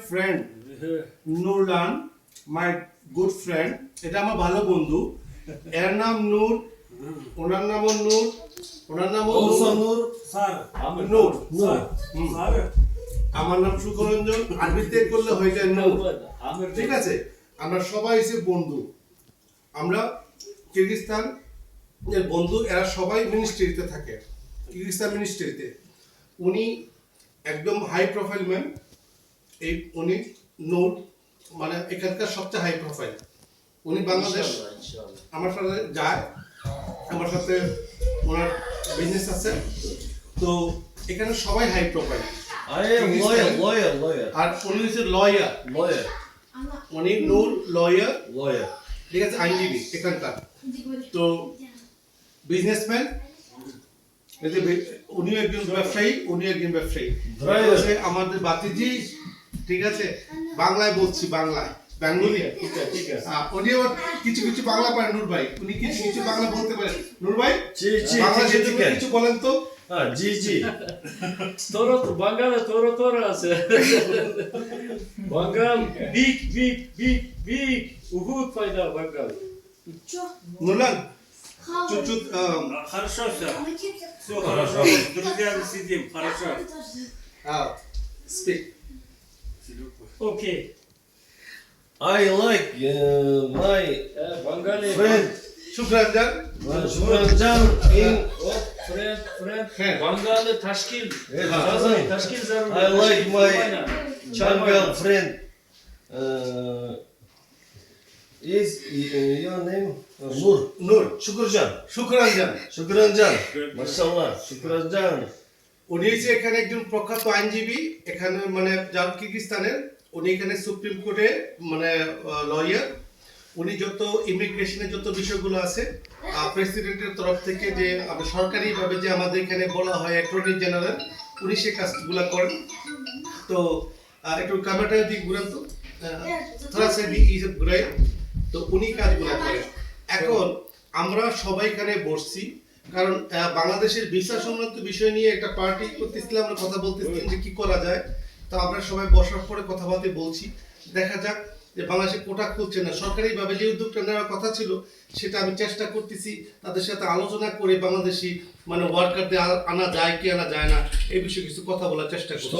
friend নুরলান, my good friend, এটা আমার ভালো বন্ধু। এর নাম নূর, ওনার নামও নূর, ওনার নামও নূর, স্যার নূর। স্যার স্যার আমার নাম সুখরঞ্জন, আরবিতে করলে হয়ে যায় নূর। ঠিক আছে, আমরা সবাই হচ্ছে বন্ধু। আমরা কিরগিজস্তান এর বন্ধু, এরা সবাই মিনিস্ট্রিতে থাকে, কিরগিজস্তান মিনিস্ট্রিতে। উনি একদম হাই প্রোফাইল ম্যান, এই উনি নূর মানে এখানকার সবচেয়ে হাই প্রোফাইল। উনি বাংলাদেশ আমার সাথে যায়, আমার সাথে ওনার বিজনেস আছে, তো এখানে সবাই high profile. I am lawyer. আর উনি হচ্ছে লয়ার, Lawyer. উনি নূর লয়ার, Lawyer. ঠিক আছে, আইনজীবী এখানকার। তো বিজনেসম্যান, উনি একজন ব্যবসায়ী, উনি একজন ব্যবসায়ী। Driver. হচ্ছে আমাদের বাতিজি, ঠিক আছে, বাংলায় বলছি, বাংলায় বেঙ্গলি। ঠিক আছে। উনি আবার কিছু কিছু বাংলা পারেন, নূর ভাই, উনি কিছু কিছু বাংলা বলতে পারেন। নূর ভাই জি, বাংলা ঠিক আছে। কিছু বলেন তো। জি। Toro Bangala Toro আছে Bangal big Uhud fayda Bangal. নুরলান চুচুত Хорошо все. Все хорошо. Друзья, сидим. Хорошо. Speak. Okay. I like my Bangali friend Shukranjan, Shukranjan in friend Friend. Bangali Tashkil. Tashkil zarur. I like my Çay Bengal mayna. friend. Is your name Nur? Nur, Shukranjan. Shukranjan. Shukranjan. Mashallah. Shukranjan. উনি হচ্ছে এখানে একজন প্রখ্যাত আইনজীবী, এখানে মানে যার কিরগিজস্তানের। উনি এখানে সুপ্রিম কোর্টে মানে লয়ার। উনি যত ইমিগ্রেশনের যত বিষয়গুলো আছে, প্রেসিডেন্টের তরফ থেকে যে সরকারিভাবে যে আমাদের এখানে বলা হয় অ্যাটর্নি জেনারেল, উনি সে কাজগুলো করেন। তো একটু ক্যামেরাটা দিক ঘুরান তো, থোড়া সা দিক ঘুরাই। তো উনি কাজগুলো করেন। এখন আমরা সবাই এখানে বসছি কারণ বাংলাদেশের ভিসা সংক্রান্ত বিষয় নিয়ে একটা পার্টি করতেছিলাম, আমরা কথা বলতেছিলাম যে কি করা যায়। তো আমরা সবাই বসার পরে কথাবার্তা বলছি, দেখা যাক যে বাংলাদেশে কোটা খুলছে না, সরকারিভাবে যে উদ্যোগটা নেওয়ার কথা ছিল সেটা আমি চেষ্টা করতেছি তাদের সাথে আলোচনা করে বাংলাদেশি মানে ওয়ার্কারদের আনা যায় কি আনা যায় না এই বিষয়ে কিছু কথা বলার চেষ্টা করছি।